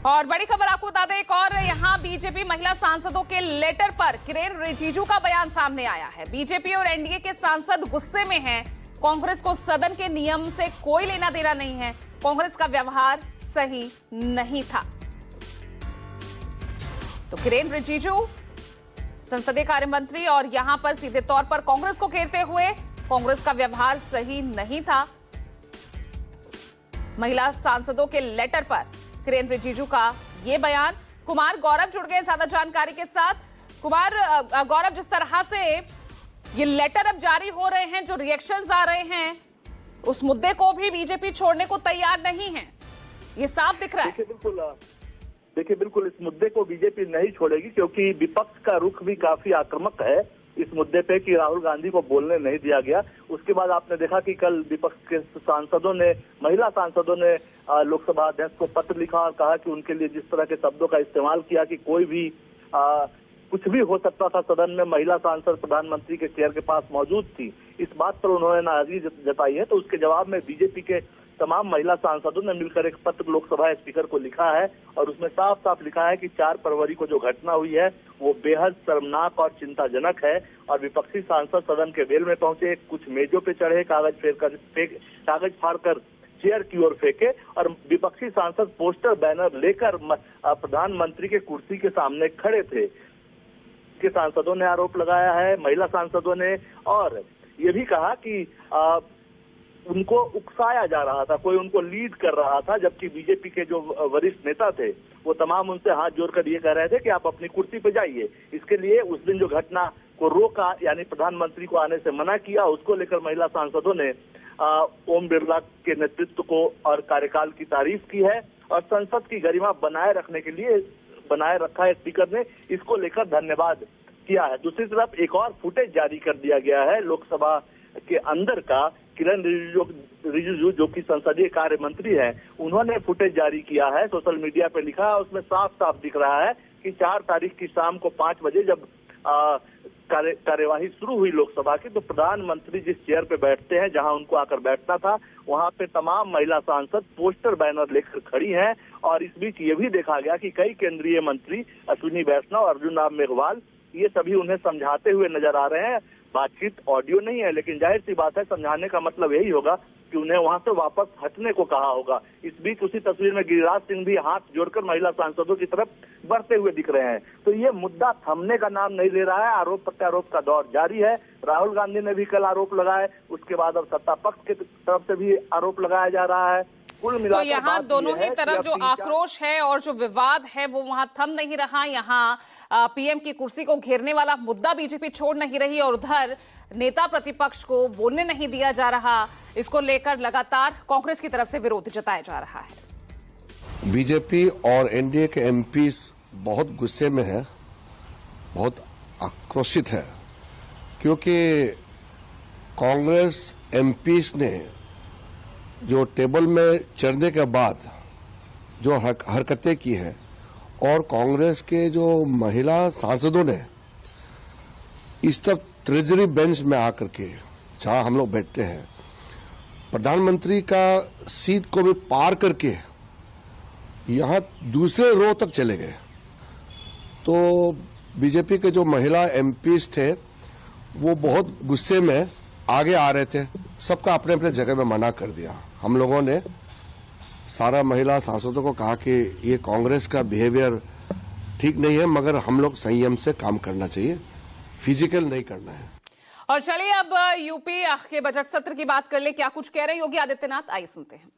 और बड़ी खबर आपको बता दें, एक और यहां बीजेपी महिला सांसदों के लेटर पर किरेन रिजिजू का बयान सामने आया है। बीजेपी और एनडीए के सांसद गुस्से में हैं। कांग्रेस को सदन के नियम से कोई लेना देना नहीं है। कांग्रेस का व्यवहार सही नहीं था। तो किरेन रिजिजू संसदीय कार्य मंत्री और यहां पर सीधे तौर पर कांग्रेस को घेरते हुए कांग्रेस का व्यवहार सही नहीं था। महिला सांसदों के लेटर पर किरेन रिजिजू का ये बयान। कुमार गौरव जुड़ गए ज्यादा जानकारी के साथ। कुमार गौरव, जिस तरह से ये लेटर अब जारी हो रहे हैं, जो रिएक्शंस आ रहे हैं, उस मुद्दे को भी बीजेपी छोड़ने को तैयार नहीं है, ये साफ दिख रहा है। देखिए बिल्कुल इस मुद्दे को बीजेपी नहीं छोड़ेगी, क्योंकि विपक्ष का रुख भी काफी आक्रामक है इस मुद्दे पे कि राहुल गांधी को बोलने नहीं दिया गया। उसके बाद आपने देखा कि कल विपक्ष के सांसदों ने, महिला सांसदों ने लोकसभा अध्यक्ष को पत्र लिखा और कहा कि उनके लिए जिस तरह के शब्दों का इस्तेमाल किया कि कोई भी कुछ भी हो सकता था सदन में, महिला सांसद प्रधानमंत्री के चेयर के पास मौजूद थी, इस बात पर उन्होंने नाराजगी जताई है। तो उसके जवाब में बीजेपी के तमाम महिला सांसदों ने मिलकर एक पत्र लोकसभा स्पीकर को लिखा है और उसमें साफ साफ लिखा है कि 4 फरवरी को जो घटना हुई है वो बेहद शर्मनाक और चिंताजनक है। और विपक्षी सांसद सदन के वेल में पहुंचे, कुछ मेजों पे चढ़े, कागज फाड़कर चेयर की ओर फेंके और विपक्षी सांसद पोस्टर बैनर लेकर प्रधानमंत्री के कुर्सी के सामने खड़े थे। के सांसदों ने आरोप लगाया है, महिला सांसदों ने, और ये भी कहा कि उनको उकसाया जा रहा था, कोई उनको लीड कर रहा था, जबकि बीजेपी के जो वरिष्ठ नेता थे वो तमाम उनसे हाथ जोड़कर ये कह रहे थे कि आप अपनी कुर्सी पे जाइए। इसके लिए उस दिन जो घटना को रोका, यानी प्रधानमंत्री को आने से मना किया, उसको लेकर महिला सांसदों ने ओम बिरला के नेतृत्व को और कार्यकाल की तारीफ की है और संसद की गरिमा बनाए रखा है स्पीकर ने, इसको लेकर धन्यवाद किया है। दूसरी तरफ एक और फुटेज जारी कर दिया गया है लोकसभा के अंदर का। किरेन रिजिजू जो कि संसदीय कार्य मंत्री है, उन्होंने फुटेज जारी किया है, सोशल मीडिया पे लिखा है। उसमें साफ साफ दिख रहा है कि 4 तारीख की शाम को 5 बजे जब कार्यवाही शुरू हुई लोकसभा की, तो प्रधानमंत्री जिस चेयर पे बैठते हैं, जहां उनको आकर बैठना था, वहां पे तमाम महिला सांसद पोस्टर बैनर लेकर खड़ी हैं। और इस बीच ये भी देखा गया कि कई केंद्रीय मंत्री अश्विनी वैष्णव, अर्जुन राम मेघवाल, ये सभी उन्हें समझाते हुए नजर आ रहे हैं। बातचीत ऑडियो नहीं है, लेकिन जाहिर सी बात है समझाने का मतलब यही होगा कि उन्हें वहां से वापस हटने को कहा होगा। इस बीच उसी तस्वीर में गिरिराज सिंह भी हाथ जोड़कर महिला सांसदों की तरफ बढ़ते हुए दिख रहे हैं। तो ये मुद्दा थमने का नाम नहीं ले रहा है। आरोप प्रत्यारोप का दौर जारी है। राहुल गांधी ने भी कल आरोप लगाए, उसके बाद अब सत्ता पक्ष की तरफ से भी आरोप लगाया जा रहा है। तो यहाँ दोनों ही तरफ जो आक्रोश है और जो विवाद है वो वहां थम नहीं रहा। यहाँ पीएम की कुर्सी को घेरने वाला मुद्दा बीजेपी छोड़ नहीं रही और उधर नेता प्रतिपक्ष को बोलने नहीं दिया जा रहा। इसको लेकर लगातार कांग्रेस की तरफ से विरोध जताया जा रहा है। बीजेपी और एनडीए के एमपी बहुत गुस्से में है, बहुत आक्रोशित है, क्योंकि कांग्रेस एमपी ने जो टेबल में चढ़ने के बाद जो हरकतें की है और कांग्रेस के जो महिला सांसदों ने इस तक ट्रेजरी बेंच में आकर के, जहां हम लोग बैठते हैं, प्रधानमंत्री का सीट को भी पार करके यहां दूसरे रो तक चले गए। तो बीजेपी के जो महिला एमपीज थे वो बहुत गुस्से में आगे आ रहे थे। सबका अपने अपने जगह में मना कर दिया। हम लोगों ने सारा महिला सांसदों को कहा कि ये कांग्रेस का बिहेवियर ठीक नहीं है, मगर हम लोग संयम से काम करना चाहिए, फिजिकल नहीं करना है। और चलिए अब यूपी के बजट सत्र की बात कर ले। क्या कुछ कह रहे हैं योगी आदित्यनाथ, आइए सुनते हैं।